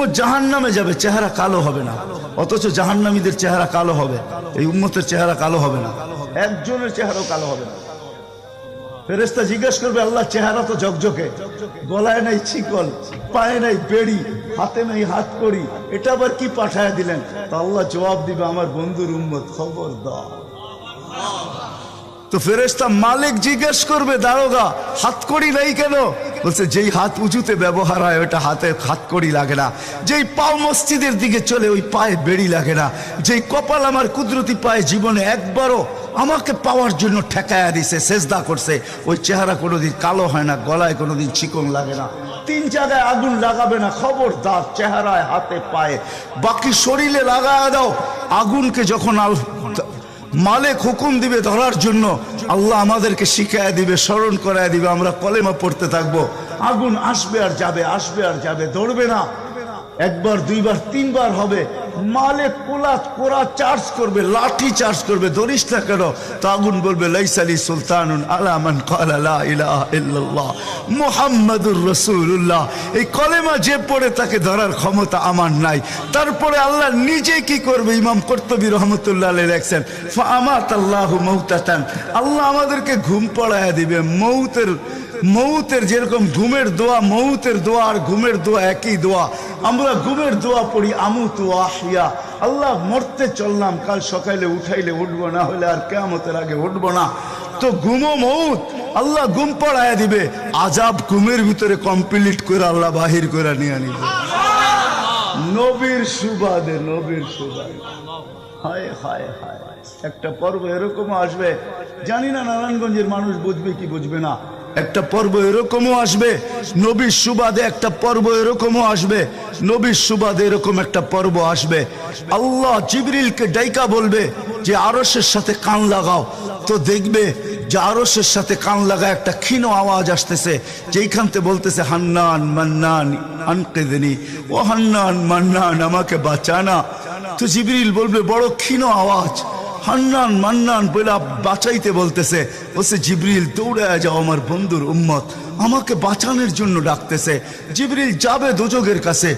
উম্মত জাহান্নামে যাবে, চেহারা কালো হবে না, অথচ জাহান্নামীদের চেহারা কালো হবে, এই উম্মতের চেহারা কালো হবে না, একজনের চেহারাও কালো হবে না। ফেরেশতা জিজ্ঞেস করবে, আল্লাহ চেহারা তো ঝকঝকে, গলায় নাই ছিকল, পায়ে নাই বেড়ি, হাতে নাই হাত করি, এটা আবার কি পাঠায় দিলেন? তো আল্লাহ জবাব দিবে, আমার বন্ধুর উম্মত, খবরদার। তো ফেরেশতা মালিক জিজ্ঞেস করবে, দারোগা হাতকড়ি নেই কেন? বলছে, যেই হাত উঁচুতে ব্যবহার হয় ওটা হাতে হাতকড়ি লাগে না, যেই পাও মসজিদের দিকে চলে ওই পায়ে বেড়ি লাগে না, যেই কপাল আমার কুদরতি পায়ে জীবনে একবারও আমাকে পাওয়ার জন্য ঠেকায়া দিছে, সেজদা করছে, ওই চেহারা কোনোদিন কালো হয় না, গলায় কোনোদিন চিকন লাগে না, 3 জায়গায় আগুন লাগাবে না, খবরদার। চেহারায়, হাতে, পায়ে, বাকি শরীরে লাগায়া দাও। আগুনকে যখন মালিক হুকুম দিবে ধরার জন্য, আল্লাহ আমাদেরকে শিখায় দিবে, স্মরণ করায় দিবে, আমরা কলেমা পড়তে থাকবো। আগুন আসবে আর যাবে, আসবে আর যাবে, ধরবে না। একবার, দুইবার, 3বার হবে, মালিক কোরা চার্জ করবে, লাঠি চার্জ করবে, ধরিস না কেন? তো আগুন বলবে, লাইসালি সুলতানুন আলা মান ক্বালা লা ইলাহা ইল্লাল্লাহ মুহাম্মাদুর রাসূলুল্লাহ। এই কলেমা যে পড়ে তাকে ধরার ক্ষমতা আমার নাই। তারপরে আল্লাহ নিজে কি করবে? ইমাম কুরতুবী রাহমাতুল্লাহ আলাইহি লেখছেন, ফাআমাতাল্লাহু মাউতাতান, আল্লাহ আমাদেরকে ঘুম পড়ায়া দিবে। মৌতের যেরকম ঘুমের দোয়া, মৌতের দোয়া আর ঘুমের দোয়া একই দোয়া। আমরা ঘুমের দোয়া পড়ি, আমুতু আহিয়া, আল্লাহ মরতে চললাম, কাল সকালে উঠাইলে উঠবো, না হলে আর কিয়ামতের আগে উঠবো না। তো ঘুমো মৌত, আল্লাহ ঘুম পড়ায়া দিবে, আজাব ঘুমের ভিতরে কমপ্লিট করে আল্লাহ বাহির করে নিয়ে নিবে। নবীর সুবাদে, নবীর সুবাদে। হায় হায় হায়, একটা পর্ব এরকমও আসবে, জানি না নারায়ণগঞ্জের মানুষ বুঝবে কি বুঝবে না। একটা পর্ব এরকমও আসবে, নবীর সুবাদে একটা পর্ব এরকমও আসবে, নবীর সুবাদে এরকম একটা পর্ব আসবে। আল্লাহ জিবরিলকে ডাইকা বলবে যে আরশের সাথে কান লাগাও। তো দেখবে যে আরশের সাথে কান লাগা একটা ক্ষীণ আওয়াজ আসতেছে, যেইখানতে বলতেছে, হান্নান মান্নান আনকিদনি, ও হান্নান মান্নান আমাকে বাঁচানা। তো জিবরিল বলবে, বড় ক্ষীণ আওয়াজ, হান্নান মান্নান বলে বাঁচাইতে বলতেছে। বলছে, জিবরিল দৌড়ে যাও, আমার বন্ধুর উম্মত আমাকে বাঁচানোর জন্য ডাকতেছে। জিবরিল যাবে দোজখের কাছে,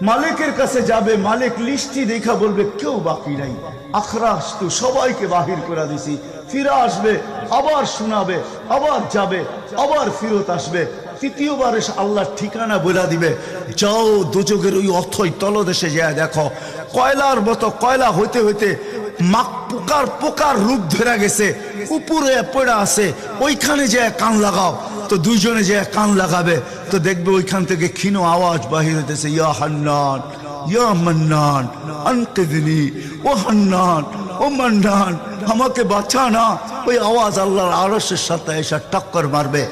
মালিকের কাছে যাবে, মালিক লিস্টি দেখা বলবে, কেউ বাকি নাই, আখরাস তো সবাইকে বাহির করে দিছি। ফিরে আসবে, আবার শোনাবে, আবার যাবে, আবার ফিরত আসবে। তৃতীয়বার এসে আল্লাহর ঠিকানা বলে দিবে, যাও দোজখের ওই অথই তলদেশে যায় দেখো, কয়লার মতো কয়লা হইতে হইতে পোকার রূপ ধরে গেছে, উপরে পড়ে আছে, ওইখানে যে কান লাগাও। তো দুইজনে যে কান লাগাবে, তো দেখবে ওইখান থেকে ক্ষীণ আওয়াজ বাহির হইতেছে, ইয়া হান্নান ইয়া মান্নান আনকিদনি, ও হান্নান ও মান্নান আমাকে বাঁচা না। ওই আওয়াজ আল্লাহর আরশের সাথে এসে টক্কর মারবে,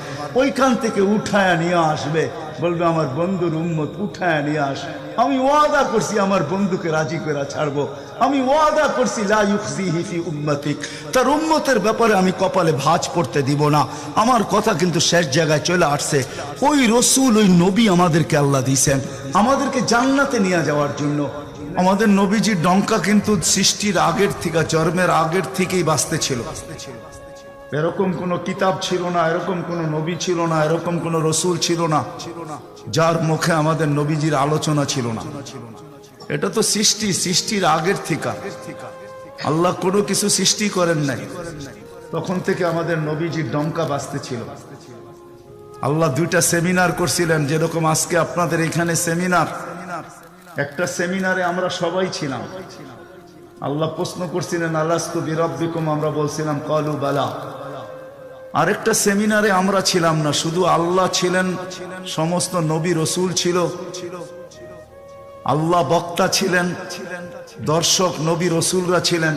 ওইখান থেকে উঠায় নিয়ে আসবে, বলবে, আমার বন্ধুর উম্মত উঠায় নিয়ে আস, আমি ওয়াদা করছি আমার বন্ধুকে রাজি করে ছাড়বো, আমি ওয়াদা করছি লা ইউখজিহি ফি উম্মতিক, তার উম্মতের ব্যাপারে আমি কপালে ভাঁজ পড়তে দিব না। আমার কথা কিন্তু শেষ জায়গায় চলে আসছে। ওই রসুল, ওই নবী আমাদেরকে আল্লাহ দিয়েছেন আমাদেরকে জান্নাতে নিয়ে যাওয়ার জন্য। আমাদের নবীজির ডঙ্কা কিন্তু সৃষ্টির আগের থেকে, জন্মের আগের থেকেই বাজতে ছিল। এরকম কোন কিতাব ছিল না, এরকম কোন নবী ছিল না, এরকম কোন রসুল ছিল না যার মুখে আমাদের নবীজির আলোচনা ছিল না। এটা তো সৃষ্টির আগের থেকে। আল্লাহ কোনো কিছু সৃষ্টি করেন নাই, তখন থেকে আমাদের নবীজির ডঙ্কা বাজতে ছিল। আল্লাহ 2টা সেমিনার করছিলেন, যেরকম আজকে আপনাদের এখানে সেমিনার। একটা সেমিনারে আমরা সবাই ছিলাম, আল্লাহ প্রশ্ন করছিলেন, আলাস্তু বিরাব্বিকুম, আমরা বলছিলাম ক্বালু বালা। আরেকটা সেমিনারে আমরা ছিলাম না, শুধু আল্লাহ ছিলেন, সমস্ত নবী রসুল ছিল, আল্লাহ বক্তা ছিলেন, দর্শক নবী রসুলরা ছিলেন,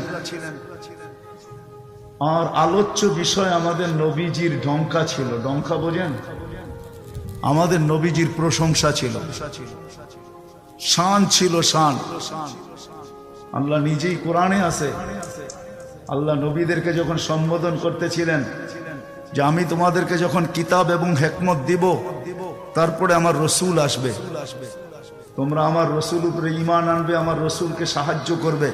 আর আলোচ্য বিষয় আমাদের নবীজির ডঙ্কা ছিল। ডঙ্কা বোঝেন? আমাদের নবীজির প্রশংসা ছিল, শান ছিল, শান। আল্লাহ নিজেই কোরআনে আছে, আল্লাহ নবীদেরকে যখন সম্বোধন করতেছিলেন যে আমি তোমাদেরকে যখন কিতাব এবং হিকমত দিব, তারপরে আমার রসুল আসবে, তোমরা আমার রসুল উপরে ঈমান আনবে, আমার রসুলকে সাহায্য করবে,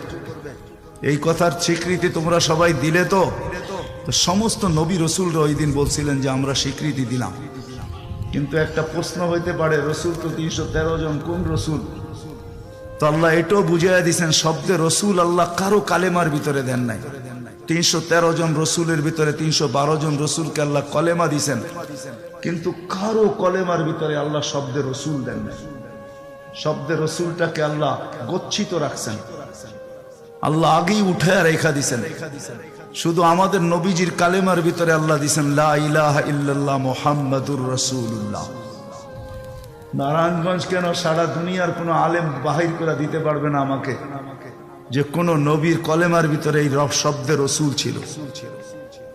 এই কথার স্বীকৃতি তোমরা সবাই দিলে। তো সমস্ত নবী রসুলরা ওই দিন বলছিলেন যে আমরা স্বীকৃতি দিলাম। কিন্তু একটা প্রশ্ন হইতে পারে, রসুল তো 313 জন, কোন রসুল? তো আল্লাহ এটাও বুঝাইয়া দিয়েছেন, শব্দে রসুল আল্লাহ কারো কালেমার ভিতরে দেন নাই। 313 জন রসুলের ভিতরে 312 জন রসুলকে আল্লাহ কলেমা দিছেন, কিন্তু কারো কলেমার ভিতরে আল্লাহ শব্দে রসুল দেন নাই। শব্দে রসুলটাকে আল্লাহ গচ্ছিত রাখছেন, আল্লাহ আগেই উঠায় রেখা দিছেন। শুধু আমাদের নবীজির কালেমার ভিতরে আল্লাহ দিছেন লা ইলাহা ইল্লাল্লাহ মুহাম্মাদুর রাসূলুল্লাহ। নারায়ণগঞ্জ কেন, সারা দুনিয়ার কোনো আলেম বাহির করে দিতে পারবে না আমাকে যে কোন নবীর কলেমার ভিতরে এই শব্দে রসুল ছিল।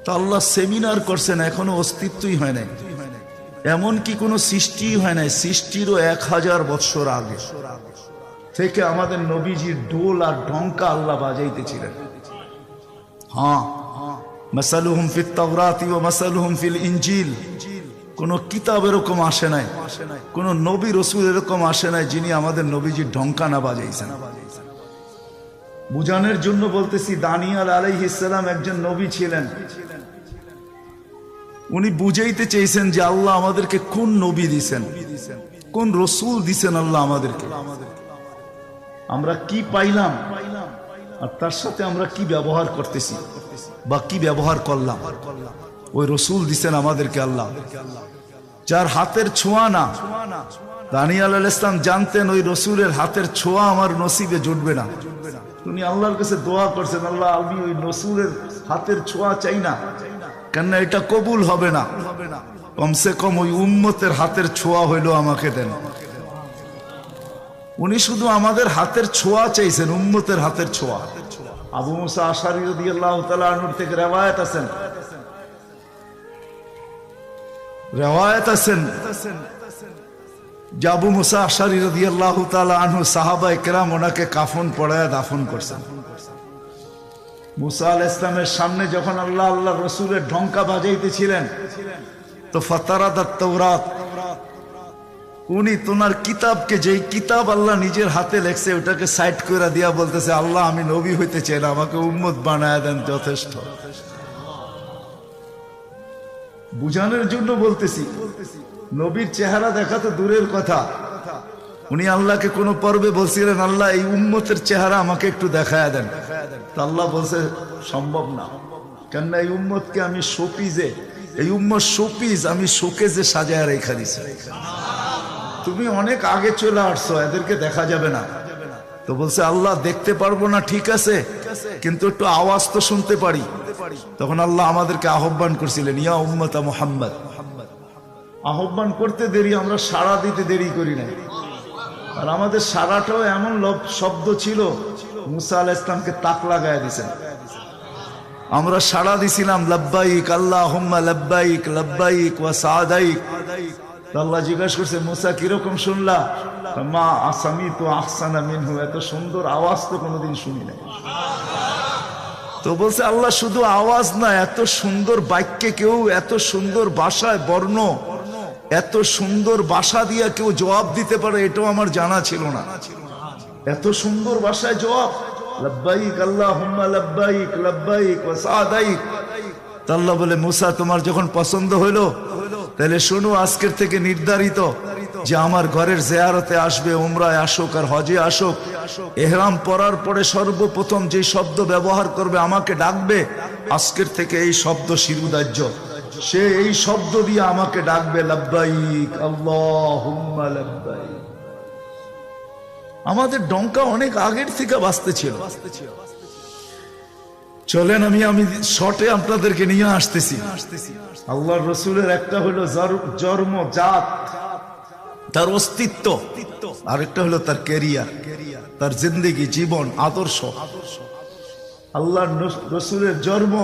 তো আল্লাহ সেমিনার করছেন, এখনো অস্তিত্বই হয় নাই, এমন কি কোনো সৃষ্টি হয় নাই। সৃষ্টিরও 1000 বৎসর আগে থেকে আমাদের নবীজির ঢোল আর ঢঙ্কা আল্লাহ বাজাইতেছিলেন। হ্যাঁ, মাসালুহুম ফিত তাওরাতি ওয়া মাসালুহুম ফিল ইনজিল। কোন কিতাব এরকম আসে নাই, কোন নবী রসুল এরকম আসে নাই যিনি আমাদের নবীজির ঢঙ্কা না বাজাইছেন। বুঝানোর জন্য বলতেছি, দানিয়াল আলাইহিস সালাম একজন নবী ছিলেন। উনি বুঝাইতে চেয়েছেন যে আল্লাহ আমাদেরকে কোন নবী দিছেন, কোন রসুল দিছেন আল্লাহ আমাদেরকে। আমরা কি পাইলাম আর তার সাথে আমরা কি ব্যবহার করতেছি বা কি ব্যবহার করলাম। ওই রসুল দিছেন আমাদেরকে আল্লাহ, যার হাতের ছোঁয়া না। দানিয়াল আলাইহিস সালাম জানতেন ওই রসুলের হাতের ছোঁয়া আমার নসিবে জুটবে না। উনি আল্লাহর কাছে দোয়া করছেন, আল্লাহ আমি ওই রসুলের হাতের ছোঁয়া চাই না, কেননা এটা কবুল হবে না, কমসে কম ওই উম্মতের হাতের ছোঁয়া হইলো আমাকে দেন। উনি শুধু আমাদের হাতের ছোঁয়া চাইছেন, উম্মতের হাতের ছোঁয়া। আবু মুসা আশআরী রাদিয়াল্লাহু তাআলা আনহু থেকে রিওয়ায়াত আছেন যে আবু মুসা আশআরী রাদিয়াল্লাহু তাআলা আনহু সাহাবায়ে কেরাম ওনাকে কাফন পরায়া দাফন করছেন। মুসা আলাইহিস সালামের সামনে যখন আল্লাহ রসুলের ঢঙ্কা বাজাইতেছিলেন, তো ফাতারাদাত তাওরাত, উনি তোনার কিতাবকে, যেই কিতাব আল্লাহ নিজের হাতে লেখছে ওটাকে সাইড করে দিয়া বলতেছে, আল্লাহ আমি নবী হইতে চাই না, আমাকে উম্মত বানায় দেন, যথেষ্ট। বুঝানোর জন্য বলতেছি, নবীর চেহারা দেখা তো দূরের কথা, উনি আল্লাহকে কোন পর্বে বলছিলেন, আল্লাহ এই উম্মতের চেহারা আমাকে একটু দেখায় দেন। আল্লাহ বলছে সম্ভব না, কেননা এই উম্মতকে আমি শোপিজে, এই উম্মত শোপিজ আমি শোকেজে সাজায় রেখা দিছি। তুমি অনেক আগে চলে আসছো, এদেরকে দেখা যাবে না। তো বলছে আল্লাহ দেখতে পারবো না, ঠিক আছে, কিন্তু একটু আওয়াজ তো শুনতে পারি। তখন আল্লাহ আমাদেরকে আহ্বান করছিলেন, ইয়া উম্মতা মুহাম্মদ। আহ্বান করতে দেরি, আমরা সাড়া দিতে দেরি করি না। আর আমাদের সাড়াটাও এমন শব্দ ছিল, মুসা আলাইহিস সালামকে তাক লাগায় দিয়েছেন। আমরা সাড়া দিছিলাম লাব্বাইক আল্লাহুম্মা লাব্বাইক লাব্বাইক ওয়া সাদাইক। আল্লাহ জিজ্ঞাসা করছে, মুসা কিরকম শুনলা? মা আসামিতু আহসানা মিনহু, এত সুন্দর আওয়াজ তো কোনোদিন শুনি নাই। তো বলছে আল্লাহ শুধু আওয়াজ না, এত সুন্দর বাক্যে কেউ, এত সুন্দর ভাষায় বর্ণ, এত সুন্দর ভাষা দিয়ে কেউ জবাব দিতে পারে, এটাও আমার জানা ছিল না। এত সুন্দর ভাষায় জবাব, লাব্বাইক আল্লাহুম্মা লাব্বাইক লাব্বাইক ওয়া সাদাইক। আল্লাহ বলে, মুসা তোমার যখন পছন্দ হইলো, তাহলে শোনো, আজকের থেকে নির্ধারিত যে আমার ঘরের জিয়ারতে আসবে, উমরায় আসুক আর হজে আসুক, ইহরাম পরার পরে সর্বপ্রথম যে শব্দ ব্যবহার করবে, আমাকে ডাকবে, আজকের থেকে এই শব্দ শিরুদার্য, সে এই শব্দ দিয়ে আমাকে ডাকবে, লাব্বাইক আল্লাহুম্মা লাব্বাইক। আমাদের ডঙ্কা অনেক আগের থেকে বাজতে ছিল। চলেন আমি শর্টে আপনাদেরকে নিয়ে আসতেছি। আল্লাহর রসুলের একটা হলো জন্ম, জাত, তার অস্তিত্ব, আরেকটা হলো তার ক্যারিয়ার, তার জিন্দেগি, জীবন, আদর্শ। আল্লাহর রসুলের জন্ম,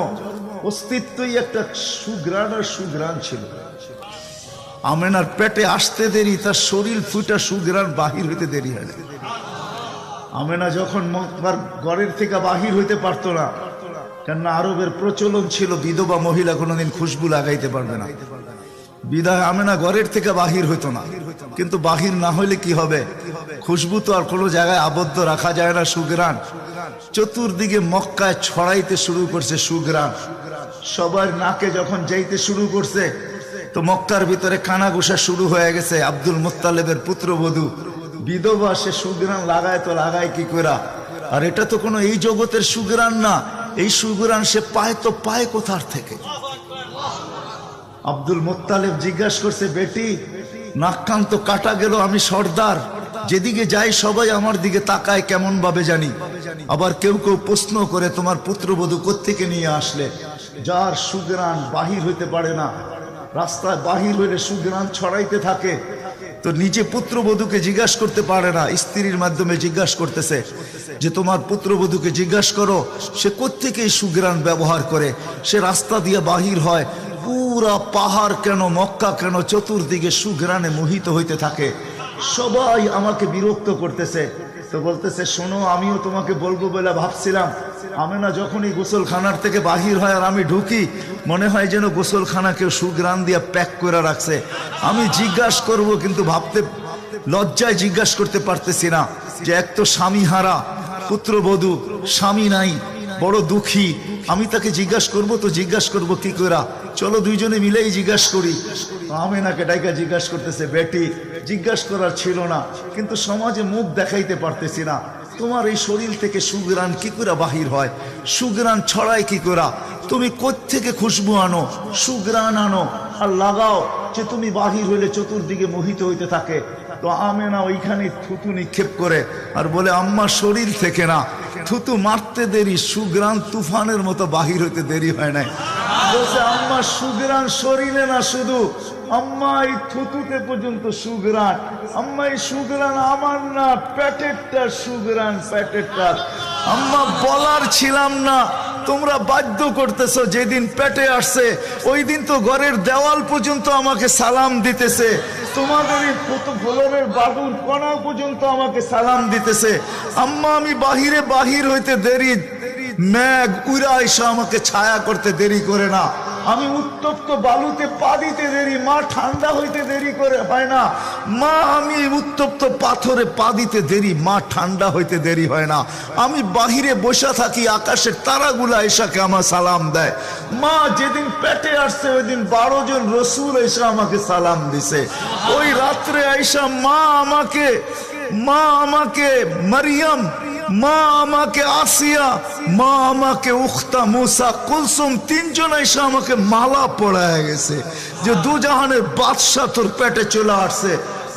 অস্তিত্বই একটা সুঘ্রাণ আর সুঘ্রাণ ছিল। আমেনার পেটে আসতে দেরি, তার শরীর ফুটা সুঘ্রাণ বাহির হইতে দেরি হয় না। আমেনা যখন ঘরের থেকে বাহির হইতে পারতো না, কেননা আরবের প্রচলন ছিল বিধবা মহিলা কোনোদিন খুশবু লাগাইতে পারবে না, বিদায় আমেনা ঘরের থেকে বাহির হইতো না। কিন্তু বাহির না হইলে কি হবে, খুশবু তো আর কোনো জায়গায় আবদ্ধ রাখা যায় না। সুঘ্রাণ চতুর্দিকে মক্কায় ছড়াইতে শুরু করছে, সুঘ্রাণ সবার নাকে যখন যাইতে শুরু করছে, তো মক্কার ভিতরে কানাঘুষা শুরু হয়ে গেছে। আব্দুল মুত্তালিবের পুত্রবধূ বিধবা, সে সুগ্রাণ লাগায় তো লাগায় কি করা। আর এটা তো কোনো এই জগতের সুগ্রাণ না, এই সুগ্রাণ সে পায় তো পায় কোথার থেকে। আব্দুল মুত্তালিব জিজ্ঞাসা করছে, বেটি নাক কান তো কাটা গেল, আমি সর্দার, যেদিকে যাই সবাই আমার দিকে তাকায় কেমন ভাবে জানি। আবার কেউ কেউ প্রশ্ন করে, তোমার পুত্রবধূ কোত্থেকে নিয়ে আসলে? যার সুগ্রাণ বাহির হইতে পারে না, রাস্তায় বাহির হইলে সুগ্রাণ ছড়াইতে থাকে, তো নিজে পুত্রবধূকে জিজ্ঞাসা করতে পারে না, স্ত্রীর মাধ্যমে জিজ্ঞাসা করতেছে যে তোমার পুত্রবধূকে জিজ্ঞাসা করো সে কোত্থেকে এই সুগ্রাণ ব্যবহার করে। সে রাস্তা দিয়ে বাহির হয়, পুরা পাহাড় কেন, মক্কা কেন, চতুর্দিকে সুগ্রাণে মোহিত হইতে থাকে। সবাই আমাকে বিরক্ত করতেছে। তো বলতেছে, শোনো, আমিও তোমাকে বলবো বলে ভাবছিলাম। আমেনা যখনই গোসলখানার থেকে বাহির হয় আর আমি ঢুকি, মনে হয় যেন গোসলখানা কেউ সুগ্রাণ দিয়ে প্যাক করে রাখছে। আমি জিজ্ঞাসা করব, কিন্তু ভাবতে লজ্জায় জিজ্ঞাসা করতে পারতেছি না, যে এক তো স্বামী হারা পুত্রবধূ, স্বামী নাই, বড় দুঃখী, আমি তাকে জিজ্ঞাসা করব তো জিজ্ঞাসা করব কি করা? চলো দুইজনে মিলেই জিজ্ঞাসা করি। আমেনাকে ডাইকা জিজ্ঞাসা করতেছে, বেটি জিজ্ঞাসা করার ছিল না, কিন্তু সমাজে মুখ দেখাইতে পারতেছি না, তোমার এই শরীর থেকে সুগ্রাণ কি করে বাহির হয়, সুগ্রাণ ছড়ায় কি করা? তুমি কোত্থেকে খুশবু আনো, সুগ্রাণ আনো আর লাগাও, যে তুমি বাহির হইলে চতুর্দিকে মোহিত হইতে থাকে। তো আমেনা ওইখানে থুতু নিক্ষেপ করে আর বলে, আম্মা শরীর থেকে না, থুতু মারতে দেরি, সুগ্রাণ তুফানের মতো বাহির হইতে দেরি হয় নাই। বলছে, আম্মা সুগ্রাণ শরীরে না, শুধু আম্মা এই থুতুতে পর্যন্ত সুগ্রাণ। আম্মা এই সুগ্রাণ আমার না, পেটেরটা সুগ্রাণ, পেটেরটা। আম্মা বলার ছিলাম না, তোমরা বাধ্য করতেছো। যেদিন পেটে আসছে ওই দিন তো ঘরের দেওয়াল পর্যন্ত আমাকে সালাম দিতেছে, তোমাদের এই ফ্লোরের বাবুর কণা পর্যন্ত আমাকে সালাম দিতেছে। আম্মা আমি বাহির হইতে দেরি, মেঘ উড়া এসে আমাকে ছায়া করতে দেরি করে না, আমি উত্তপ্ত বালুতে পা দিতে দেরি, মা ঠান্ডা হইতে দেরি করে হয় না। মা আমি উত্তপ্ত পাথরে পা দিতে দেরি, মা ঠান্ডা হইতে দেরি হয় না। আমি বাহিরে বসে থাকি, আকাশের তারাগুলা এসাকে আমার সালাম দেয়। মা যেদিন পেটে আসছে ওই দিন 12 জন রসুল এসে আমাকে সালাম দিছে। ওই রাত্রে আইসা মা আমাকে মারিয়াম, মা আমাকে আসিয়া, মা আমাকে উখতা মুসা কুলসুম, 3 জন এসে আমাকে মালা পড়ায় গেছে যে দুজাহানের বাদশা তোর পেটে চলে আসছে।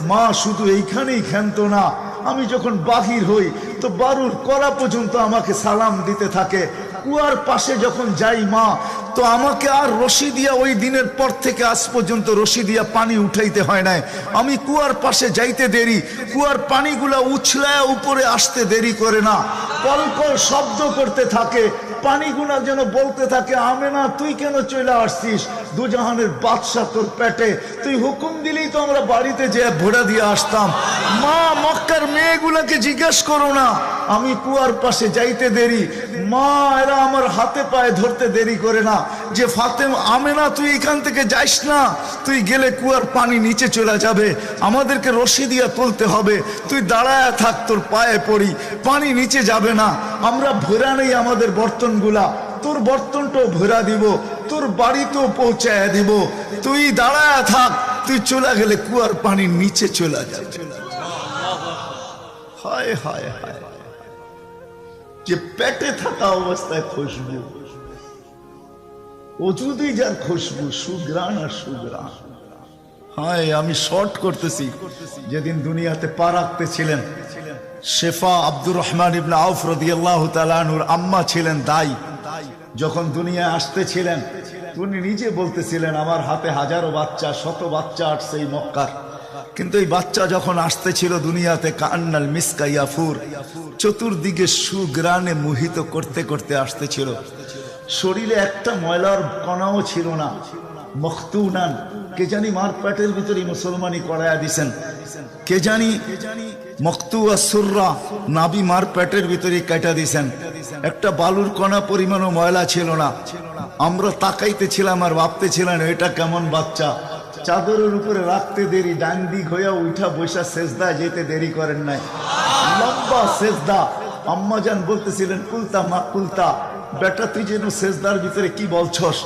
মা শুধু এইখানেই ক্ষান্ত না, আমি যখন বাহির হই তো বারুর করা পর্যন্ত আমাকে সালাম দিতে থাকে। কুয়ার পাশে যখন যাই মা, তো আমাকে আর রশি দিয়া, ওই দিনের পর থেকে আজ পর্যন্ত রশি দিয়া পানি উঠাইতে হয় নাই। আমি কুয়ার পাশে যাইতে দেরি, কুয়ার পানিগুলা উছলায় উপরে আসতে দেরি করে না, কলকল শব্দ করতে থাকে, পানিগুলা যেন বলতে থাকে, আমেনা তুই কেন চলে আসছিস, দুজাহানের বাদশা তোর পেটে, তুই হুকুম দিলেই তো আমরা বাড়িতে যেয়ে ভোড়া দিয়ে আসতাম। মা মক্কার মেয়েগুলাকে জিজ্ঞেস করো না, আমি কুয়ার পাশে যাইতে দেরি, মা এরা আমার হাতে পায়ে ধরতে দেরি করে না, যে ফাতেমা, আমেনা তুই এখান থেকে যাইস না, তুই গেলে কুয়ার পানি নিচে চলে যাবে, আমাদেরকে রশি দিয়ে তুলতে হবে, তুই দাঁড়ায় থাক, তোর পায়ে পড়ি, পানি নিচে যাবে না, আমরা ভরা নেই আমাদের বর্তনগুলা, তোর বর্তনটাও ভরা দিব, তোর বাড়িতেও পৌঁছায় দিব, তুই দাঁড়ায় থাক, তুই চলে গেলে কুয়ার পানি নিচে চলে যাবে। হায় হায় হায়, যে পেটে থাকা অবস্থায় খুশবু, ওজুদি যার খুশবু, সুগ্রাণ আর সুগ্রাণ। হায়, আমি শর্ট করতেছি। যেদিন দুনিয়াতে পা রাখতেছিলেন, শেফা আব্দুর রহমান ইবনে আউফ রাদিয়াল্লাহু তাআলা আনহুর আম্মা ছিলেন দাই। যখন দুনিয়ায় আসতেছিলেন, তিনি নিজে বলতেছিলেন, আমার হাতে হাজারো বাচ্চা, শত বাচ্চা আসছে এই মক্কার, কিন্তু এই বাচ্চা যখন আসতেছিল দুনিয়াতে, কান্নাল মিসকা ইয়াফুর, চতুর্দিকে সুগ্রাণে মোহিত করতে করতে আসতেছিল, শরীরে একটা ময়লার কণাও ছিল না। মখতুনান, কে জানি মার পেটের ভিতরে মুসলমানি করায়া দিছেন, কে জানি মখতুয়া সুররা, নাবি মার পেটের ভিতরে কাটা দিছেন, একটা বালুর কণা পরিমাণও ময়লা ছিল না। আমরা তাকাইতেছিলাম আর ভাবতেছিলাম, এটা কেমন বাচ্চা। চাদরের উপরে রাখতে দেরি, ডান দিক হইয়া উঠা বৈশা সেজদা যেতে দেরি করেন নাই, লম্বা সেজদা। আম্মা জান বলতেছিলেন, কুলতা মা কুলতা, বেটা তুই যেন সেজদার ভিতরে কি বলছস,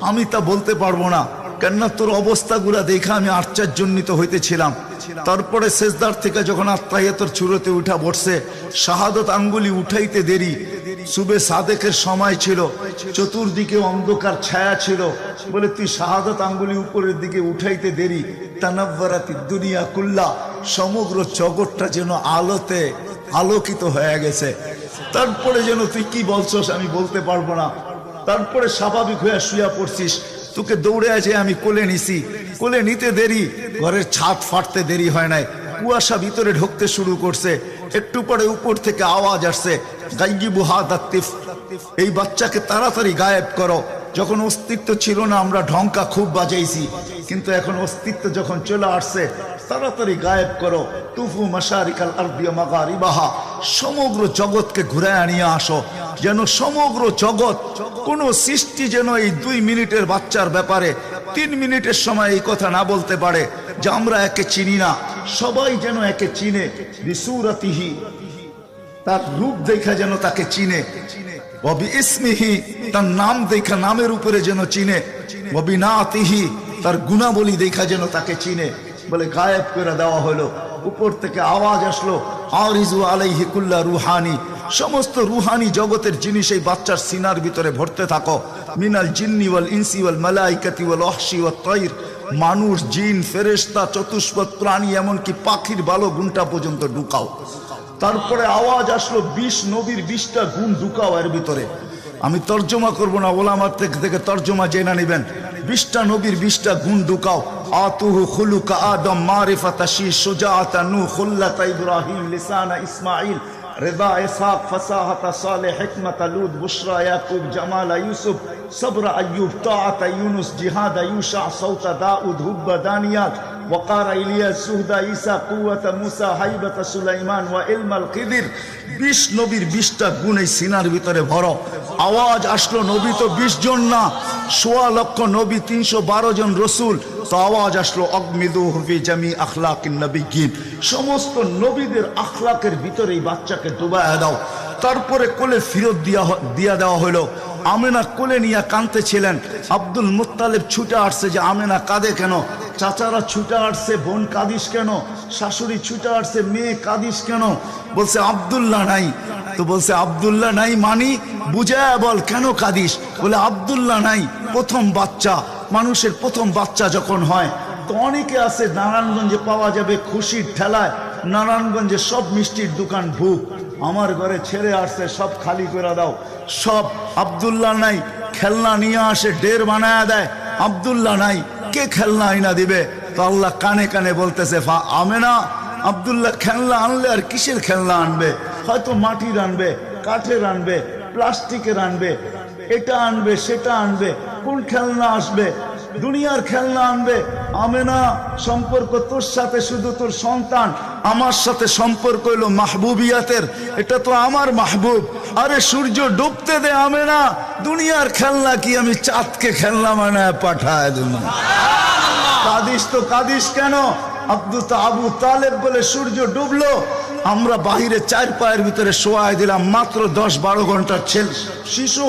আমি তা বলতে পারবো না, কেননা তোর অবস্থাগুলা দেখে আমি আশ্চর্যান্বিত হইতেছিলাম। তারপরে সেজদার থেকে যখন আত্মাহিয়াতের চূড়াতে উঠা বসছে, শাহাদত আঙ্গুলি উঠাইতে দেরি, সুবে সাদেকের সময় ছিল, চতুর্দিকে অন্ধকার ছায়া ছিল, বলে তুই শাহাদত আঙ্গুলি উপরের দিকে উঠাইতে দেরি, তানাব্বারাতি দুনিয়া কুল্লা, সমগ্র জগৎটা যেন আলোতে আলোকিত হয়ে গেছে। তারপরে যেন তুই কি বলছস আমি বলতে পারবো না। তারপরে স্বাভাবিক হয়ে শুয়া পড়ছিস, তোকে দৌড়ে আছে আমি কোলে নিছি, কোলে নিতে দেরি, ঘরের ছাদ ফাটতে দেরি হয় নাই, কুয়াশা ভিতরে ঢুকতে শুরু করছে, একটু পরে উপর থেকে আওয়াজ আসছে, গাইয়িবু হাদা তিফ, এই বাচ্চাকে তাড়াতাড়ি গায়েব করো। যখন অস্তিত্ব ছিল না আমরা ঢঙ্কা খুব বাজাইছি, কিন্তু এখন অস্তিত্ব যখন চলে আসছে, তাড়াতাড়ি গায়েব করো। তুফু মাশারিকাল আরদি ওয়া মাগারিবাহা, সমগ্র জগৎকে ঘুরায় নিয়ে আসো, যেন সমগ্র জগৎ, কোন সৃষ্টি যেন এই 2 মিনিটের বাচ্চার ব্যাপারে 3 মিনিটের সময় এই কথা না বলতে পারে যে আমরা একে চিনি না। সবাই যেন একে চিনে, বিসুরাতিহি, তার রূপ দেখা যেন তাকে চিনে, ওয়াবি ইসমিহি, তার নাম দেখা নামের উপরে যেন চিনে, ওয়াবি নাতিহি, তার গুণাবলী দেখা যেন তাকে চিনে। বলে গায়েব করে দেওয়া হলো। উপর থেকে আওয়াজ আসলো, আরিজু আলাইহি কুল্লা রুহানি, সমস্ত রুহানি জগতের জিনিস এই বাচ্চার সিনার ভিতরে ভরতে থাকো। মিনাল জিন্নি ওয়াল ইনসি ওয়াল মালাইকাতি ওয়াল ওয়াহশি ওয়াত তাইর, মানুষ, জিন, ফেরেশতা, চতুষ্পদ প্রাণী, এমনকি পাখির বালো গুণটা পর্যন্ত ঢুকাও। তারপরে আওয়াজ আসলো 20 নবীর 20টা গুণ ঢুকাও এর ভিতরে। আমি তর্জমা করব না, ওলামার থেকে তর্জমা জেনে নেবেন। 20টা নবীর 20টা গুণ ঢুকাও। আতুহু খুলুকা আদম, মারিফাতা শীশ, সুজাআতা নূহ, খুল্লাতা ইব্রাহিম, লিসানা ইসমাঈল, রিদা ইসহাক, ফাসাহাতা সালেহ, হিকমাতা লূত, বুশরা ইয়াকুব, জামালা ইউসুফ, সবরা আইয়ুব, তাআতা ইউনুস, জিহাদা ইউশা, সাউতা দাউদ, হুব্বা দানিয়াল, ওয়াকারা ইলিয়াস, সুহদা ঈসা, কুওয়াতা মুসা, হাইবাতা সুলাইমান, ওয়া ইলমাল খিদির। 20 নবীর 20টা গুণ এই সিনার ভিতরে ভরো। আওয়াজ আসলো, নবী তো 20 জন না, 1.25 লক্ষ নবী, 312 জন রসুল। তো আওয়াজ আসলো, অগমিদুহু ফি জামি আখলাকিন নবিয়্যিন, সমস্ত নবীদের আখলাকের ভিতরে এই বাচ্চাকে ডুবায়া দাও। তারপরে কোলে ফিরত দিয়া দেওয়া হলো। আমেনা কোলে নিয়ে কাঁদতেছিলেন। আব্দুল মুত্তালিব ছুটে আসছে যে আমেনা কাঁদে কেন? চাচারা ছুটে আসছে, বোন কাঁদিস কেন? শাশুড়ি ছুটে আসছে, মেয়ে কাঁদিস কেন? বলছে আব্দুল্লাহ নাই। তো বলছে আব্দুল্লাহ নাই মানি বুঝায় বল, কেন কাঁদিস? বলে আব্দুল্লাহ নাই, প্রথম বাচ্চা, মানুষের প্রথম বাচ্চা যখন হয় তো অনেকে আছে নারায়ণগঞ্জে পাওয়া যাবে খুশির ঠেলায়, নারায়ণগঞ্জে সব মিষ্টির দোকান ভুক, আমার ঘরে ছেড়ে আসছে, সব খালি করে দাও। সব আব্দুল্লাহ নাই, খেলনা নিয়ে আসে, ডের বানায় দেয়। আব্দুল্লাহ নাই, কে খেলনা আইনা দিবে? তো আল্লাহ কানে কানে বলতেছে, আমেনা, আব্দুল্লাহ খেলনা আনলে আর কিসের খেলনা আনবে? হয়তো মাটির আনবে, কাঠের আনবে, প্লাস্টিকের আনবে, এটা আনবে, সেটা আনবে, কোন খেলনা আসবে? দুনিয়ার খেলনা আনবে। আমেনা, সম্পর্ক তোর সাথে শুধু তোর সন্তান, আমার সাথে সম্পর্ক হইল মাহবুবিয়াতের, এটা তো আমার মাহবুব। আরে সূর্য ডুবতে দে আমেনা, দুনিয়ার খেলনা কি আমি চাঁদকে খেলনা বানায় পাঠায় দেব? কাঁদিস তো কাঁদিস কেন? আবু তালেব বলে সূর্য ডুবলো, আমরা বাহিরে 4 পায়ের ভিতরে শোয়াই দিলাম, মাত্র 10-12 ঘন্টার শিশু।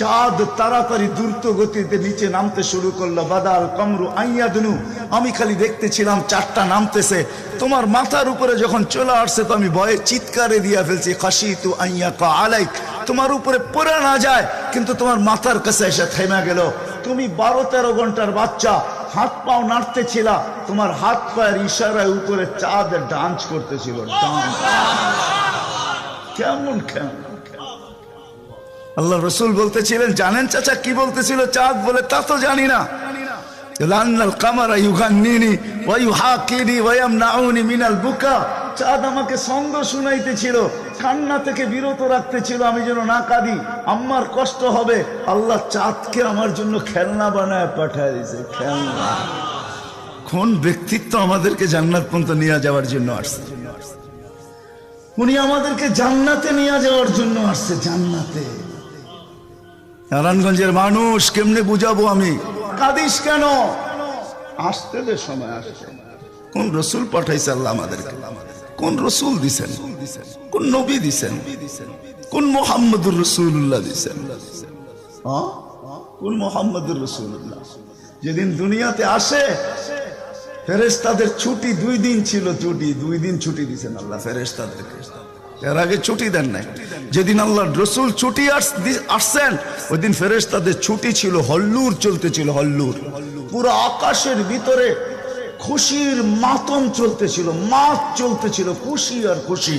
চাঁদ তাড়াতাড়ি দ্রুত গতিতে নিচে নামতে শুরু করলো। বাদাল কমরু আইয়াদনু, আমি খালি দেখতেছিলাম 4টা নামতেছে। তোমার মাথার উপরে যখন চলে আসছে তো আমি ভয়ে চিৎকারে দিয়া ফেলছি, খাশিতু আইয়াকা আলাইক, তোমার উপরে পড়ে না যায়, কিন্তু তোমার মাথার কাছে এসে থেমে গেল। তুমি 12-13 ঘন্টার বাচ্চা, হাত পাও নাড়তেছিল, তোমার হাত পায়ের ইশারায় উপরে চাঁদ ডান্স করতেছিল। কেমন কেমন আল্লাহ রসুল বলতেছিলেন, জানেন চাচা কি বলতেছিল চাঁদ? বলে তা তো জানি না। চাঁদ আমাকে ছন্দ শুনাইতেছিল, কান্না থেকে বিরত রাখতেছিল, আমি যেন না কাঁদি, আম্মার কষ্ট হবে। আল্লাহ চাঁদকে আমার জন্য খেলনা বানায় পাঠায় দিয়েছে। খেলনা, কোন ব্যক্তিত্ব আমাদেরকে জান্নাত পর্যন্ত নিয়ে যাওয়ার জন্য আসছে? উনি আমাদেরকে জান্নাতে নিয়ে যাওয়ার জন্য আসছে। জান্নাতে নারায়ণগঞ্জের মানুষ কেমনে বুঝাবো আমি? কাঁদিস কেন? আসতে দে, সময় আসছে। কোন রসুল পাঠাইছে আল্লাহ আমাদেরকে? কোন রসুল দিছেন? কোন নবী দিছেন? কোন মোহাম্মদুর রসুল্লাহ দিছেন? কোন মোহাম্মদুর রসুল্লাহ? যেদিন দুনিয়াতে আসে ফেরেশতাদের ছুটি 2 দিন ছিল, 2 দিন ছুটি দিয়েছেন আল্লাহ ফেরেশতাদেরকে, এর আগে ছুটি দেন নাই। যেদিন আল্লাহর রাসূল ছুটি আসছেন ওই দিন ফেরেশতাদের ছুটি ছিল, হল্লুর চলতেছিল, হল্লুর। পুরো আকাশের ভিতরে খুশির মাতম চলতেছিল, মাত চলতেছিল, খুশি আর খুশি।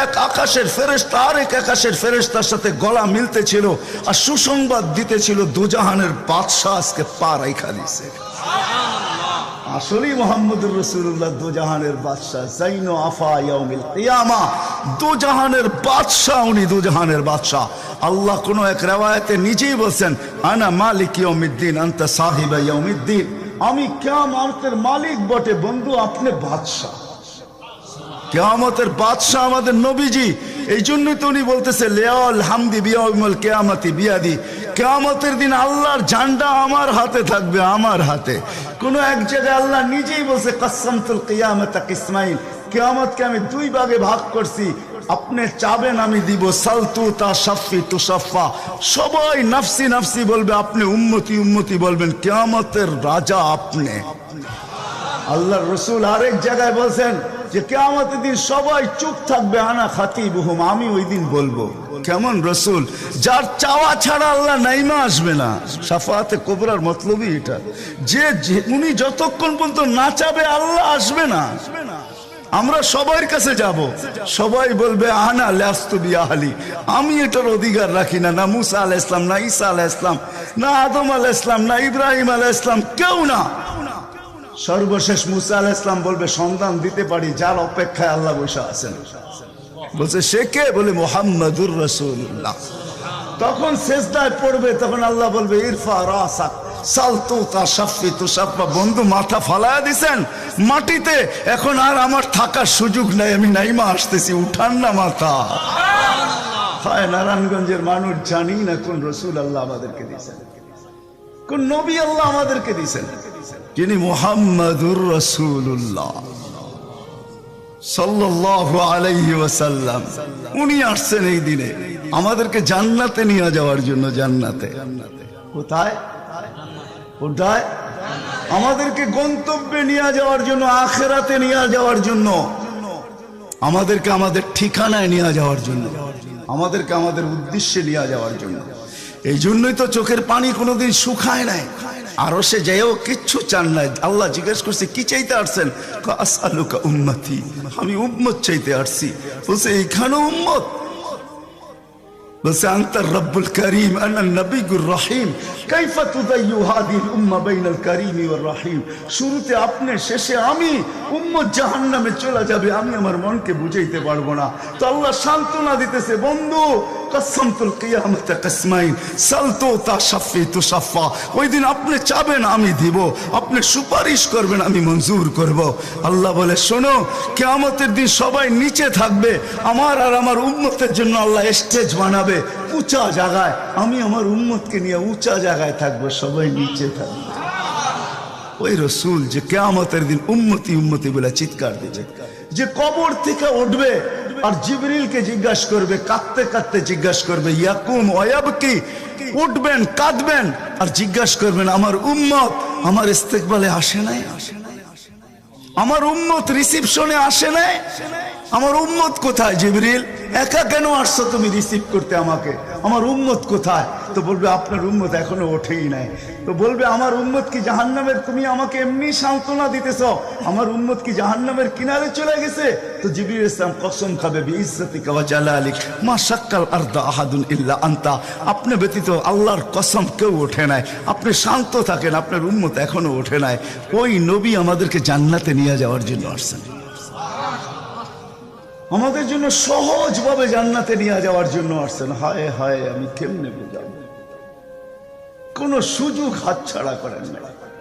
এক আকাশের ফেরেশতা আরেক আকাশের ফেরেশতার সাথে গলা মিলতেছিল আর সুসংবাদ দিতেছিল দোজাহানের বাদশাহ আজকে পা রাইখা দিছে। আসলেই মুহাম্মদুর রাসূলুল্লাহ দোজাহানের বাদশাহ, জাইনো আফা ইয়াউমিল কিয়ামা, দোজাহানের বাদশাহ, উনি দোজাহানের বাদশাহ। আল্লাহ কোন এক riwayate নিজেই বলেন, আনা মালিক ইয়াউমিদ্দিন আনতা সাহিবা ইয়াউমিদ্দিন, আমি কিয়ামতের মালিক বটে বন্ধু, আপনি বাদশাহ। কিয়ামতের বাদশাহ আমাদের নবীজি, এই জন্যই তো উনি বলতেছে লিয়াল হামদি বিয়াউমিল কিয়ামতি বিয়াদি, কিয়ামতের দিন আল্লাহর ঝান্ডা আমার হাতে থাকবে, আমার হাতে। কোন এক জায়গায় আল্লাহ নিজেই বলছে কাসসামতুল কিয়ামাতা কিসমাইন, কিয়ামতকে আমি 2 ভাগে ভাগ করছি, আপনি চাবেন আমি দিব, সালতু তা শাফি তুশাফা, সবাই নাফসি নাফসি বলবে, আপনি উম্মতি উম্মতি বলবেন, কিয়ামতের রাজা আপনি। আল্লাহর রাসূল আরেক জায়গায় বলছেন যে কিয়ামতের দিন সবাই চুপ থাকবে, আনা খাতিবুহুম, আমি ওই দিন বলবো। কেমন রাসূল, যার চাওয়া ছাড়া আল্লাহ নাইমা আসবে না। শাফাআতে কুবরার মতলবই এটা, যে উনি যতক্ষণ পর্যন্ত না চাবে আল্লাহ আসবে না। আমরা সবার কাছে যাব, সবাই বলবে আনা লাস্তু বিআহলি, আমি এটার অধিকার রাখি না, না মুসা আলাইহিস সালাম, না ঈসা আলাইহিস সালাম, না আদম আলাইহিস সালাম, না ইব্রাহিম আলাইহিস সালাম, কেউ না। সর্বশেষ মুসা আলাইহিস সালাম বলবে সন্তান দিতে পারি, যার অপেক্ষায় আল্লাহ বসে আছেন। বলছে সে কে? বলে মুহাম্মাদুর রাসূলুল্লাহ। তখন সেজদায় পড়বে, তখন আল্লাহ বলবে ইরফা রাসাক সালতু তা শাফি তুশাফা, বন্ধু মাথা ফালায়া দিছেন মাটিতে, এখন আর আমার থাকার সুযোগ নাই, আমি নাইমা আসতেছি, উঠান না মাথা। হায় নারায়ণগঞ্জের মানুষ, জানি না কোন রাসূল আল্লাহ আমাদেরকে দিয়েছেন, কোন নবী আল্লাহ আমাদেরকে দিয়েছেন, যিনি মুহাম্মাদুর রাসূলুল্লাহ সাল্লাল্লাহু আলাইহি ওয়াসাল্লাম। উনি আসছেন এই দিনে আমাদেরকে জান্নাতে নিয়ে যাওয়ার জন্য। জান্নাতে কোথায়? কোথায়? আমাদেরকে গন্তব্যে নিয়ে যাওয়ার জন্য, আখিরাতে নিয়ে যাওয়ার জন্য, আমাদেরকে আমাদের ঠিকানায় নিয়ে যাওয়ার জন্য, আমাদেরকে আমাদের উদ্দেশ্যে নিয়ে যাওয়ার জন্য। এই জন্যই তো চোখের পানি কোনোদিন শুকায় নাই। আরো সে যাইও কিচ্ছু চান নাই। আল্লাহ জিজ্ঞেস করছে কি চাইতে আসছেন? আসআলুকা উম্মতি, আমি উম্মত চাইতে আসছি। বলছে এইখানে উম্মত? বলছে আনতার রব্বুল করিম আনা নবিয়ুর রহিম, কাইফা তুদাইয়ু হাদিহিল উম্মাহ বাইনাল করিমি ওয়ার রহিম। শুরুতে আপনি, শেষে আমি, উম্মত জাহান্নামে চলে যাবে, আমি আমার মনকে বুঝাইতে পারবো না। তো আল্লাহ সান্ত্বনা দিতেছে, বন্ধু কাসসামতুল কিয়ামাতা কিসমাইন সালতু তা শাফি তুশাফা, ওই দিন আপনি চাবেন আমি দিব, আপনি সুপারিশ করবেন আমি মঞ্জুর করব। আল্লাহ বলে শোনো, কিয়ামতের দিন সবাই নিচে থাকবে, আমার আর আমার উম্মতের জন্য আল্লাহ স্টেজ বানাবে উঁচা জায়গায়, আমি আমার উম্মতকে নিয়ে উঁচা জায়গায় থাকবো, সবাই নিচে থাকবে। ওই রাসূল যে কিয়ামতের দিন উম্মতি উম্মতি বলে চিৎকার দিবে, যে কবর থেকে উঠবে আর জিবরিলকে জিজ্ঞাসা করবে, কাঁদতে কাঁদতে জিজ্ঞাসা করবে ইয়াকুম ওয়ায়াবকি, উঠবেন কাঁদবেন আর জিজ্ঞাসা করবেন আমার উম্মত আমার ইস্তেকবালে আসে নাই, আমার উম্মত রিসিপশনে আসে নাই, আমার উম্মত কোথায়? জিবরিল একা কেন আসছো তুমি রিসিভ করতে আমাকে? আমার উম্মত কোথায়? তো বলবে আপনার উম্মত এখনো ওঠেই নাই। তো বলবে আমার উম্মত কি জাহান্নামের? তুমি আমাকে এমনি সান্ত্বনা দিতেছ, আমার উম্মত কি জাহান্নামের কিনারে চলে গেছে? তো জিবরিল ইসলাম কসম খাবে বিইজ্জতিকা ওয়া জালালিক মা শাক্কাল আরদা আহাদুন ইল্লা আনতা, আপনি ব্যতীত আল্লাহর কসম কেউ ওঠে নাই, আপনি শান্ত থাকেন, আপনার উম্মত এখনো ওঠে নাই। ওই নবী আমাদেরকে জান্নাতে নিয়ে যাওয়ার জন্য আসছেন, আমাদের জন্য সহজভাবে জান্নাতে নিয়ে যাওয়ার জন্য আসছেন। হায় হায়, আমি কেমনে বুঝাবো? কোন সুযোগ হাতছাড়া করেন না।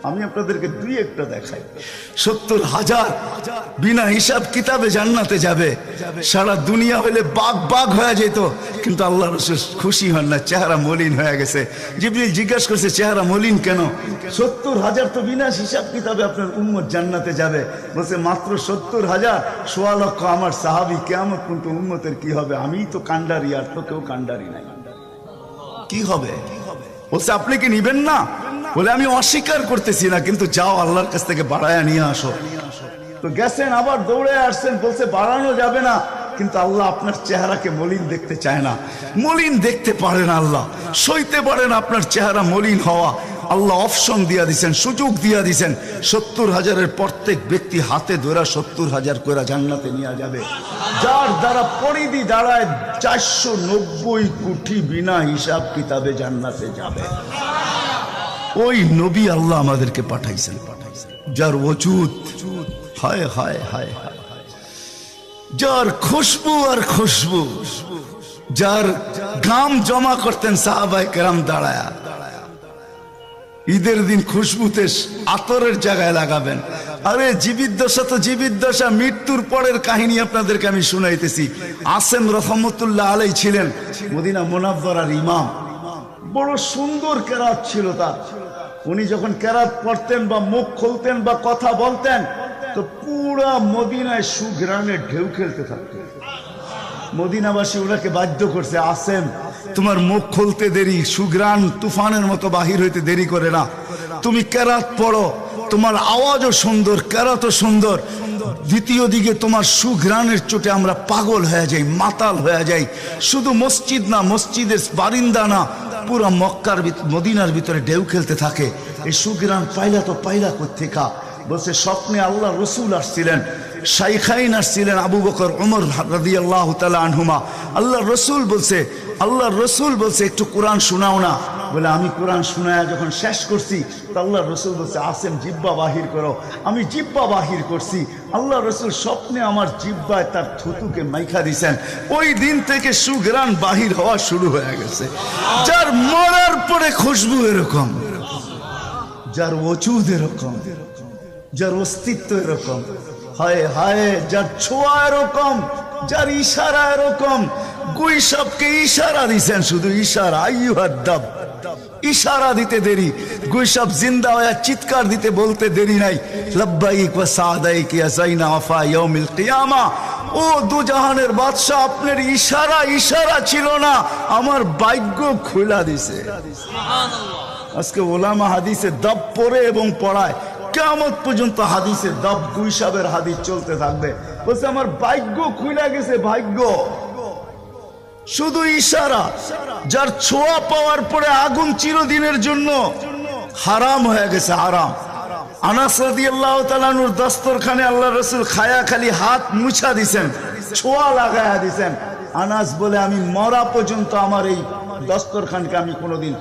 আমি আপনাদেরকে 2-1টা দেখাই। 70,000 বিনা হিসাব কিতাবে জান্নাতে যাবে। সারা দুনিয়া হলে বাগ বাগ হয়ে যেত, কিন্তু আল্লাহ রাসূল খুশি হন না, চেহারা মলিন হয়ে গেছে। জিবরিল জিজ্ঞাসা করছে চেহারা মলিন কেন? 70,000 তো বিনা হিসাব কিতাবে আপনার উম্মত জান্নাতে যাবে। বলছে মাত্র 70,000, 1.25 লক্ষ আমার সাহাবী, কিয়ামত পর্যন্ত উম্মতের কি হবে? আমিই তো কান্ডারি, আর তো কেউ কান্ডারি নাই, কি হবে? বলছে আপনি কি নিবেন না? বলে আমি অস্বীকার করতেছি না, কিন্তু যাও আল্লাহর কাছ থেকে বাড়ায়া নিয়ে আসো। তো গেছেন, আবার দৌড়ে আসছেন, বলছে বাড়ানো যাবে না, কিন্তু আল্লাহ আপনার চেহারাকে মলিন দেখতে চায় না। মলিন দেখতে পারেন আল্লাহ, সইতে পারেন আপনার চেহারা মলিন হওয়া। আল্লাহ অপশন দিয়া দিছেন, সুযোগ দিয়া দিছেন। 70,000-এর প্রত্যেক ব্যক্তি হাতে ধরা 70,000 করে জান্নাতে নিয়ে যাবে, যার দ্বারা পরিধি দাঁড়ায় 490 কোটি বিনা হিসাব কিতাবে জান্নাতে যাবে। ওই নবী আল্লাহ আমাদেরকে পাঠাইছেন, যার ওজুদ হায় হায় হায় হায়, যার খুশবু আর খুশবু, যার ঘাম জমা করতেন সাহাবায়ে কেরাম দাঁড়ায়া। ঈদের দিন খুশবুতে আতরের জায়গায় লাগাবেন। আরে জীবিত দশা তো জীবিত দশা, মৃত্যুর পরের কাহিনী আপনাদেরকে আমি শুনাইতেছি। আসেম রহমতুল্লাহ আলাই ছিলেন মদিনা মুনাওয়ারার ইমাম। বড় সুন্দর কেরাত ছিল তার। উনি যখন কেরাত পড়তেন বা মুখ খুলতেন বা কথা বলতেন, তো পুরা মদিনায় সুঘ্রাণের ঢেউ খেলতে থাকতো। মদিনাবাসী ওনাকে বাধ্য করছে, আসেম তোমার মুখ খুলতে দেরি, সুঘ্রাণ তুফানের মতো বাহির হইতে দেরি করে না, তুমি কেরাত পড়ো, তোমার আওয়াজও সুন্দর, কেরাতও সুন্দর। দ্বিতীয় দিকে তোমার সুঘ্রাণের চোটে আমরা পাগল হয়ে যাই, মাতাল হয়ে যাই। শুধু মসজিদ না, মসজিদের বারিন্দা না, পুরা মক্কার মদিনার ভিতরে ঢেউ খেলতে থাকে। এই সুঘ্রাণ পাইলা তো পাইলা কোত্থেকা? বলছে স্বপ্নে আল্লাহ রসুল আসছিলেন, শাইখাইন আসছিলেন, আবু বকর ওমর রাদিয়াল্লাহু তাআলা আনহুমা। আল্লাহ রসুল বলছে একটু কোরআন শোনাও না। বলে আমি কোরআন শোনায়া যখন শেষ করছি, তো আল্লাহ রসুল বলছে আসেম জিব্বা বাহির করো। আমি জিব্বা বাহির করছি, আল্লাহ রসুল স্বপ্নে আমার জিব্বায় তার থুতুকে মাইখা দিছেন। ওই দিন থেকে সুঘ্রাণ বাহির হওয়া শুরু হয়ে গেছে। যার মরার পরে খুশবু এরকম, যার ওজুদ এরকম, যার অস্তিত্ব এরকম, হায় হায়, যার ছোঁয়া এরকম, যার ইশারা এরকম। গুইসাবকে ইশারা দিছেন, শুধু ইশারা, আইয়ুহাদ দাব, ইশারা দিতে দেরি। গুইসাব জিন্দা হয়ে চিৎকার দিতে বলতে দেরি নাই, লব্বাইক ওয়া সাদাইক ইয়া যাইনা ওয়াফা ইয়াউমিল কিয়ামা। ও দুজাহানের বাদশা, আপনার ইশারা ছিল না, আমার ভাগ্য খুলা দিছে। আজকে ওলামা হাদিসে দাব পড়ে এবং পড়ায়, কিয়ামত পর্যন্ত হাদিসে দাব গুইসাবের হাদিস চলতে থাকবে। বলছে আমার ভাগ্য খুলে গেছে, ভাগ্য। শুধু ইশারা, যার ছোঁয়া পাওয়ার পরে আগুন চিরদিনের জন্য হারাম হয়ে গেছে, হারাম। আনাস রাদিয়াল্লাহু তাআলা আনহুর দস্তরখানে আল্লাহ রাসূল খায়া খালি হাত মুছা দিছেন, ছোঁয়া লাগায়া দিছেন। আনাস বলে আমি মরা পর্যন্ত আমার এই দস্তরখানকে আমি কোনোদিন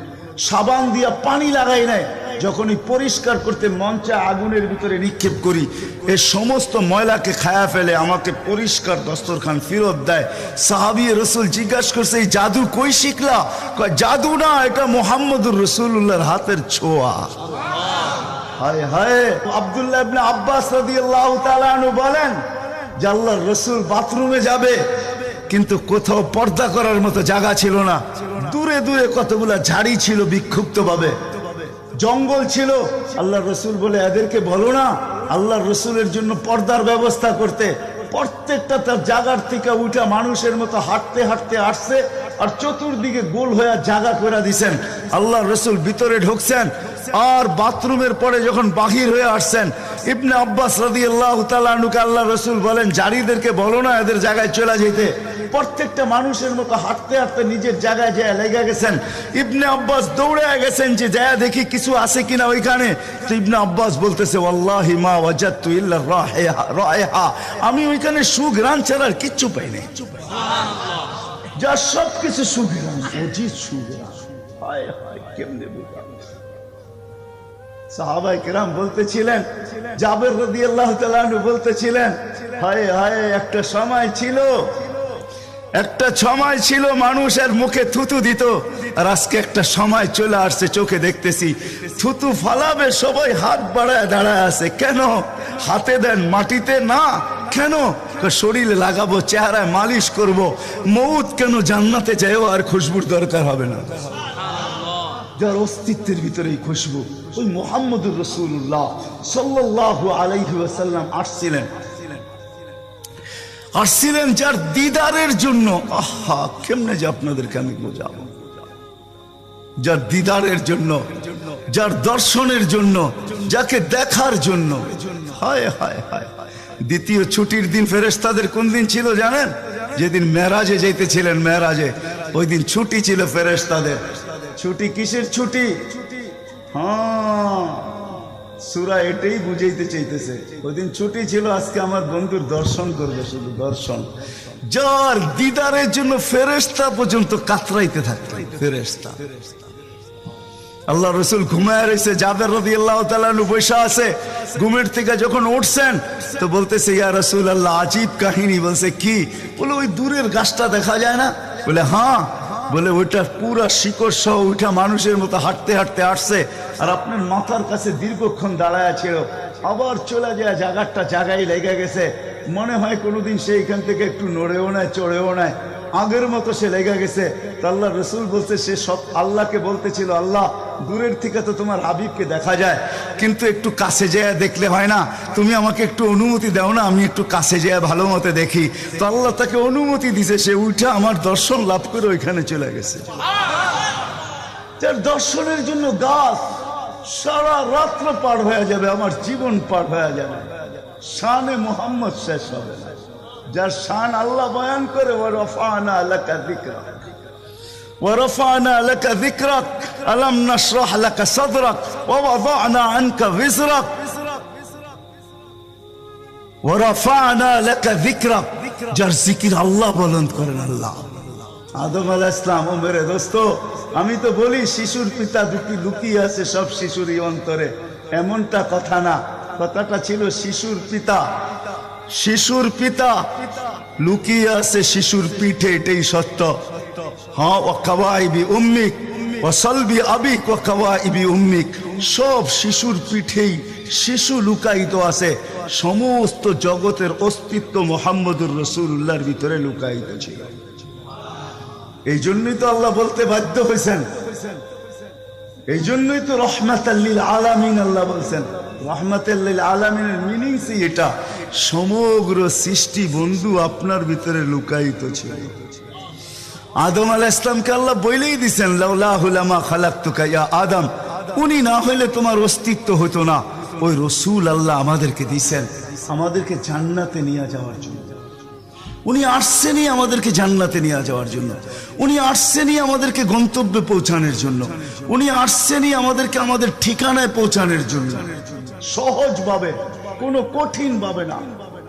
সাবান দিয়া পানি লাগাই নাই। যখনই পরিষ্কার করতে মঞ্চে আগুনের ভিতরে নিক্ষেপ করি, এই সমস্ত ময়লাকে খায়া ফেলে, আমাকে পরিষ্কার দস্তরখান ফেরত দেয়। সাহাবী রাসূল জিজ্ঞাসা করছে এই জাদু কই শিখলা? কয় জাদু না, এটা মুহাম্মদুর রাসূলুল্লাহর হাতের ছোঁয়া। হায় হায়। আব্দুল্লাহ ইবনে আব্বাস রাদিয়াল্লাহু তাআলা আনহু বলেন যে আল্লাহর রাসূল বাথরুমে যাবে, কিন্তু কোথাও পর্দা করার মতো জায়গা ছিল না। দূরে দূরে কতগুলা ঝাড়ি ছিল, বিক্ষুব্ধ ভাবে জঙ্গল ছিল। আল্লাহ রসুল বলে এদেরকে বলো না আল্লাহ রসুলের জন্য পর্দার ব্যবস্থা করতে। প্রত্যেকটা তার জায়গার থেকে উঠা মানুষের মতো হাঁটতে হাঁটতে আসছে, আর চতুর্দিকে গোল হয়ে জায়গা করে দিছেন। আল্লাহ রসুল ভিতরে ঢুকছেন, আর বাথরুমের পরে যখন বাহির হয়ে আসছেন, ইবনে আব্বাস রাদিয়াল্লাহু তাআলা আনহুকে আল্লাহ রসুল বলেন জারিদেরকে বলো না এদের জায়গায় চলে যেতে। প্রত্যেকটা মানুষের মতো হাঁটতে হাঁটতে নিজের জায়গায় যায় লেগে গেছেন। ইবনে আব্বাস দৌড়ে গেছেন যে যায় দেখি কিছু আছে কিনা ওইখানে। তো ইবনে আব্বাস বলতেছে ওয়াল্লাহি মা ওয়াজাদতু ইল্লা রায়হা, আমি ওইখানে সুঘ্রাণ ছাড়া আর কিচ্ছু পাই নাই। যা সব কিছু সুঘ্রাণ, অজিত সুঘ্রাণ। হায় হায়, কেমনে বুঝা। সাহাবায়ে কেরাম বলতেছিলেন, জাবের রাদিয়াল্লাহু তাআলা আনহু বলতেছিলেন, হায় হায়, একটা সময় ছিল মানুষের মুখে থুতু দিত, আর আজকে একটা সময় চলে আসছে চোখে দেখতেছি থুতু ফালাবে সবাই হাত বাড়ায় দাঁড়ায় আছে। কেন? হাতে দেন, মাটিতে না। কেন? শরীরে লাগাবো, চেহারায় মালিশ করব। মউত কেন? জান্নাতে যাইও আর খুশবুর দরকার হবে না। যার অস্তিত্বের ভিতরে এই খুশবু, ওই মুহাম্মদুর রাসূলুল্লাহ সাল্লাল্লাহু আলাইহি ওয়াসাল্লাম আসছিলেন যার দিদারের জন্য। আহা, কেমনে যে আপনাদেরকে আমি বোঝাবো। যার দিদারের জন্য, যার দর্শনের জন্য, যাকে দেখার জন্য। হায় হায় হায়। দ্বিতীয় ছুটির দিন ফেরেশতাদের কোন দিন ছিল জানেন? যেদিন মেরাজে যাইতেছিলেন, মেরাজে ওই দিন ছুটি ছিল ফেরেশতাদের। ছুটি কিসের ছুটি? হ্যাঁ, সূরা এটাই বুঝাইতে চাইতেছে। ওই দিন ছুটি ছিল, আজকে আমার বন্ধুর দর্শন করবে, শুধু দর্শন। যার দিদারের জন্য ফেরেশতা পর্যন্ত কাতরাইতে থাকতো। ফেরেশতা, আল্লাহ রসুল ঘুমায় রয়েছে, জাবের রাদিয়াল্লাহু তাআলা আনহু বসে আছে। ঘুমের থেকে যখন উঠছেন তো বলতেছে, ইয়া রাসূলুল্লাহ, আজীব কাহিনী। বলছে কি? বলে ওই দূরের গাছটা দেখা যায় না? বলে হ্যাঁ। বলে ওইটা পুরা শিকড় সহ ওইটা মানুষের মতো হাঁটতে হাঁটতে আসছে, আর আপনার মাথার কাছে দীর্ঘক্ষণ দাঁড়ায় ছিল, আবার চলে যায়, জায়গাটা জায়গায় লেগে গেছে। মনে হয় কোনোদিন সে এখান থেকে একটু নড়েও নেয়, চড়েও নেয়, আগের মতো সে লেগে গেছে। তো আল্লাহ রসুল বলতে, সে সব আল্লাহকে বলতেছিল, আল্লাহ দূরের থেকে তো তোমার হাবিবকে দেখা যায়, কিন্তু একটু কাছে যেয়ে দেখলে হয় না? তুমি আমাকে একটু অনুমতি দাও না, আমি একটু কাছে যেয়ে ভালো মতো দেখি। তো আল্লাহ তাকে অনুমতি দিছে, সে উঠে আমার দর্শন লাভ করে ওইখানে চলে গেছে। যার দর্শনের জন্য গাছ সারা রাত্র পার হয়ে যাবে, আমার জীবন পার হয়ে যাবে, শানে মুহাম্মদ শেষ হবে না। যার শান আল্লাহ বয়ান করে, ওয়ারফানা লাকা যিকরাক, ওয়ারফানা লাকা যিকরাক, আলাম নাশরাহ লাকা সাদরাক, ওয়া ওয়াদানা আনকা বিজরাক, ওয়ারফানা লাকা যিকরাক। যার জিকির আল্লাহ বুলন্দ করেন আল্লাহ। আদম আলাইহিস সালাম, ও মেরে দোস্ত, আমি তো বলি শিশুর পিতা দুটি লুকিয়ে আছে সব শিশুরই অন্তরে, এমনটা কথা না। কথাটা ছিল শিশুর পিতা, শিশুর পিতা লুকিয়ে আছে শিশুর পিঠে, এটাই সত্য। হ্যাঁ, ওয়া কাওয়াইবি উম্মিক ওয়া সালবি আবিক ওয়া কাওয়াইবি উম্মিক, সব শিশুর পিঠেই শিশু লুকায়িত আছে। সমস্ত জগতের অস্তিত্ব মুহাম্মদুর রাসূলুল্লাহর ভিতরে লুকায়িত ছিল। এই জন্যই তো আল্লাহ বলতে বাধ্য হয়েছেন, এই জন্যই তো রহমাতাল লিল আলামিন আল্লাহ বলছেন। রহমাতাল লিল আলামিনের মিনিংস এটা, সমগ্র সৃষ্টি বন্ধু আপনার ভিতরে লুকায়িত ছিল। আদম আলাইহিস সালামকে আল্লাহ বলেই দিয়েছেন, লাউলাহু লামা খালাকতুকা ইয়া আদম, উনি না হইলে তোমার অস্তিত্ব হতো না। ওই রসূল আল্লাহ আমাদেরকে দিয়েছেন আমাদেরকে জান্নাতে নিয়ে যাওয়ার জন্য। উনি আসছেনই আমাদেরকে জান্নাতে নিয়ে যাওয়ার জন্য, উনি আসছেনই আমাদেরকে গন্তব্যে পৌঁছানোর জন্য, উনি আসছেনই আমাদেরকে আমাদের ঠিকানায় পৌঁছানোর জন্য, সহজভাবে, কোনো কঠিন ভাবে না।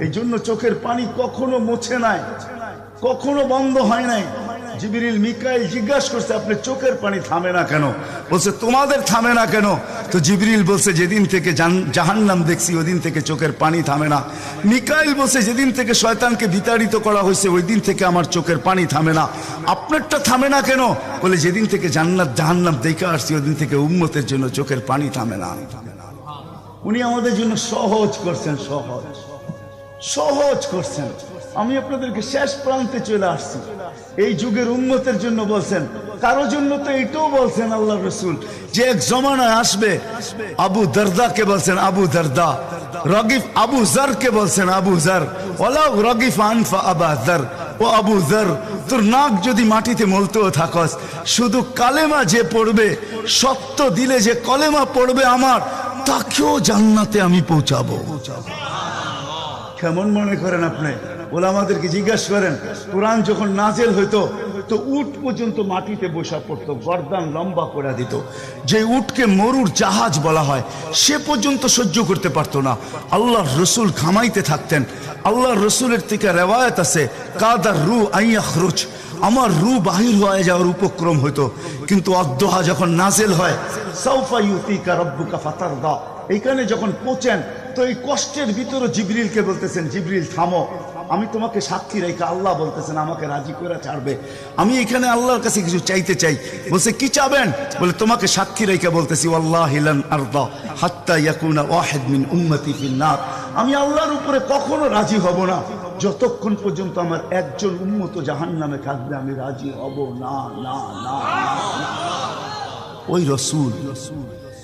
এই জন্য চোখের পানি কখনো মুছে নাই, কখনো বন্ধ হয় নাই। জিবরিল মিকাইল জিজ্ঞাসা করছে, আপনি চোখের পানি থামে না কেন? বলছে তোমাদের থামে না কেন? তো জিবরিল বলছে, যেদিন থেকে জাহান্নাম দেখছি ওই দিন থেকে চোখের পানি থামে না। মিকাইল বলছে, যেদিন থেকে শয়তানকে বিতাড়িত করা হয়েছে ওই দিন থেকে আমার চোখের পানি থামে না। আপনারটা থামে না কেন? বলে, যেদিন থেকে জান্নাত জাহান্নাম দেখে আসছি ওই দিন থেকে উম্মতের জন্য চোখের পানি থামে না। উনি আমাদের জন্য সহজ করছেন, সহজ সহজ করছেন। আমি আপনাদেরকে শেষ প্রান্তে চলে আসছি। এই যুগের উম্মতের জন্য বলছেন, কারো জন্য তো এটাও বলছেন আল্লাহ রসুল, যে এক জমানায় আসবে। আবু দারদাকে বলছেন আবু দারদা, রগিফ আবু জারকে বলছেন আবু জার, ওয়ালাউ রগিফ আনফা আবা জার, ও আবু জার, তোর নাক যদি মাটিতে মলতেও থাকস, শুধু কালেমা যে পড়বে, সত্য দিলে যে কলেমা পড়বে আমার, তাকেও জান্নাতে আমি পৌঁছাবো। কেমন মনে করেন আপনি? ওলামাদেরকে জিজ্ঞাসা করেন, কোরআন যখন নাজেল হইতো তো উট পর্যন্ত মাটিতে বসা পড়তো, গর্দান লম্বা করে দিত। যে উটকে মরুর জাহাজ বলা হয় সে পর্যন্ত সহ্য করতে পারতো না। আল্লাহর রসুল ঘামাইতে থাকতেন। আল্লাহর রসুলের থেকে রেওয়ায়াত আছে, কাদার রু আইয়াখরুজ, আমার রু বাহির হয়ে যাওয়ার উপক্রম হইতো। কিন্তু অদ্দোহা যখন নাজেল হয়, সাউফা ইউতিকা রাব্বুকা ফাতারদা, এইখানে যখন পৌঁছেন তো এই কষ্টের ভিতরে জিবরিলকে বলতেছেন, জিবরিল থামো, আমি তোমাকে সাক্ষী রেখে, আল্লাহ বলতেছেন আমাকে রাজি করে ছাড়বে, আমি এখানে আল্লাহর কাছে কিছু চাইতে চাই। বলছে, কি চাবেন? বলে, তোমাকে সাক্ষী রেখে বলতেছি, ওয়াল্লাহি লান আরদা হাত্তা ইয়াকুনা ওয়াহিদ মিন উম্মতি ফিন নার, আমি আল্লাহর উপরে কখনো রাজি হব না যতক্ষণ পর্যন্ত আমার একজন উম্মত জাহান্নামে থাকবে, আমি রাজি হব না, না, না, না। ওই রসুল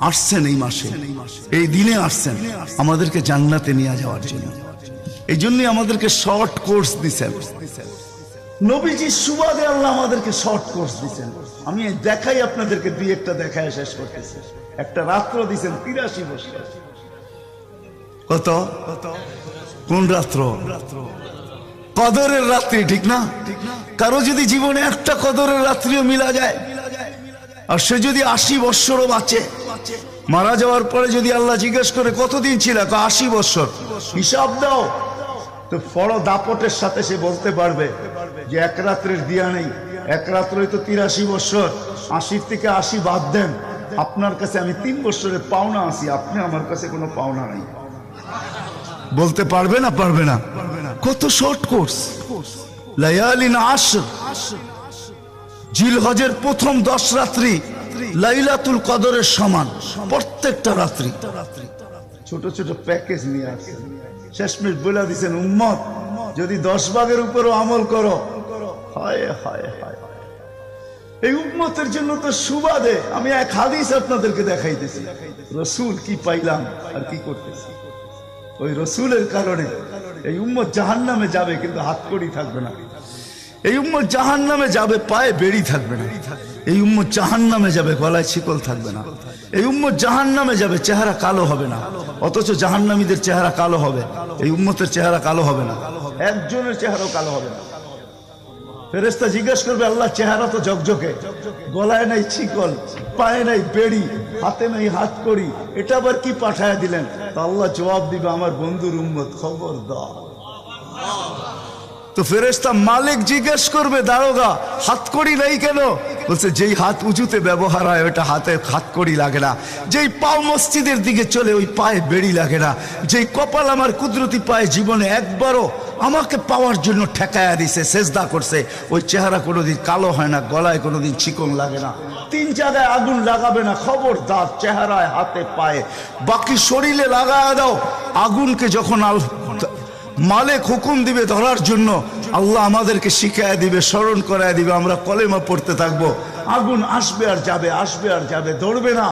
আসছেন এই মাসে, এই দিনে আসছেন আমাদেরকে জান্নাতে নিয়ে যাওয়ার জন্য। এই জন্যই আমাদেরকে শর্ট কোর্স দিচ্ছেন। নবীজির সুবাদে আল্লাহ আমাদেরকে শর্ট কোর্স দিচ্ছেন। আমি দেখাই আপনাদেরকে দুই একটা দেখায় শেষ করতেছি। একটা রাত্র দিচ্ছেন 83 বছর। কত? কোন রাত্র? কদরের রাত্রি, ঠিক না? কারো যদি জীবনে একটা কদরের রাত্রিও মিলা যায়, আর সে যদি 80 বৎসরও বাঁচে, মারা যাওয়ার পরে যদি আল্লাহ জিজ্ঞেস করে কতদিন ছিল, 80 বৎসর, হিসাব দাও, তো বড় দাপটের সাথে সে বলতে পারবে যে এক রাত্রের দিয়া নেই, এক রাত্রই তো 83 বৎসর, 80 থেকে 80 বাদ দেন, আপনার কাছে আমি 3 বৎসরের পাওনা আছি, আপনি আমার কাছে কোনো পাওনা নাই। বলতে পারবে না? পারবে না। কত শর্ট কোর্স। লায়ালিন আশর, জিলহজের প্রথম 10 রাত্রি লাইলাতুল কদরের সমান, প্রত্যেকটা রাত্রি। ছোট ছোট প্যাকেজ নিয়ে আসছেন, শেষমেশ বলে দিচ্ছেন উম্মত যদি 10 ভাগের উপরও আমল করো, হায় হায় হায়, এই উম্মতের জন্য তো সুবাদে আমি এক হাদিস আপনাদেরকে দেখাইতেছি। রসুল কি পাইলাম আর কি করতেছি, ওই রসুলের কারণে এই উম্মত জাহান্নামে যাবে, কিন্তু হাতকড়ি থাকবে না। এই উম্মত জাহান্নামে যাবে, পায়ে বেড়ি থাকবে না। এই উম্মত জাহান্নামে যাবে, গলায় শিকল থাকবে না। এই উম্মত জাহান্নামে যাবে, চেহারা কালো হবে না। অথচ জাহান্নামীদের চেহারা কালো হবে, এই উম্মতের চেহারা কালো হবে না, একজনের চেহারাও কালো হবে না। ফেরেশতা জিজ্ঞেস করবে, আল্লাহ চেহারা তো ঝকঝকে, গলায় নাই শিকল, পায়ে নাই বেড়ি, হাতে নাই হাতকড়ি, এটা আবার কি পাঠায় দিলেন? তো আল্লাহ জবাব দিবে, আমার বন্ধুর উম্মত, খবরদার। তো ফেরেশতা মালিক জিজ্ঞেস করবে, দারোগা হাতকড়ি নেই কেন? বলছে যেই হাত উঁচুতে ব্যবহার হয় ওটা হাতে হাতকড়ি লাগে না, যেই পাও মসজিদের দিকে চলে ওই পায়ে বেড়ি লাগে না, যেই কপাল আমার কুদরতি পায়ে জীবনে একবারও আমাকে পাওয়ার জন্য ঠেকায়া দিছে, সেজদা করছে, ওই চেহারা কোনোদিন কালো হয় না, গলায় কোনোদিন চিকন লাগে না, 3 জায়গায় আগুন লাগাবে না, খবরদার। চেহারায়, হাতে, পায়ে, বাকি শরীরে লাগায়া দাও। আগুনকে যখন মালিক হুকুম দিবে ধরার জন্য, আল্লাহ আমাদেরকে শিখায় দিবে, স্মরণ করায় দিবে, আমরা কলেমা পড়তে থাকবো, আগুন আসবে আর যাবে, আসবে আর যাবে, ধরবে না।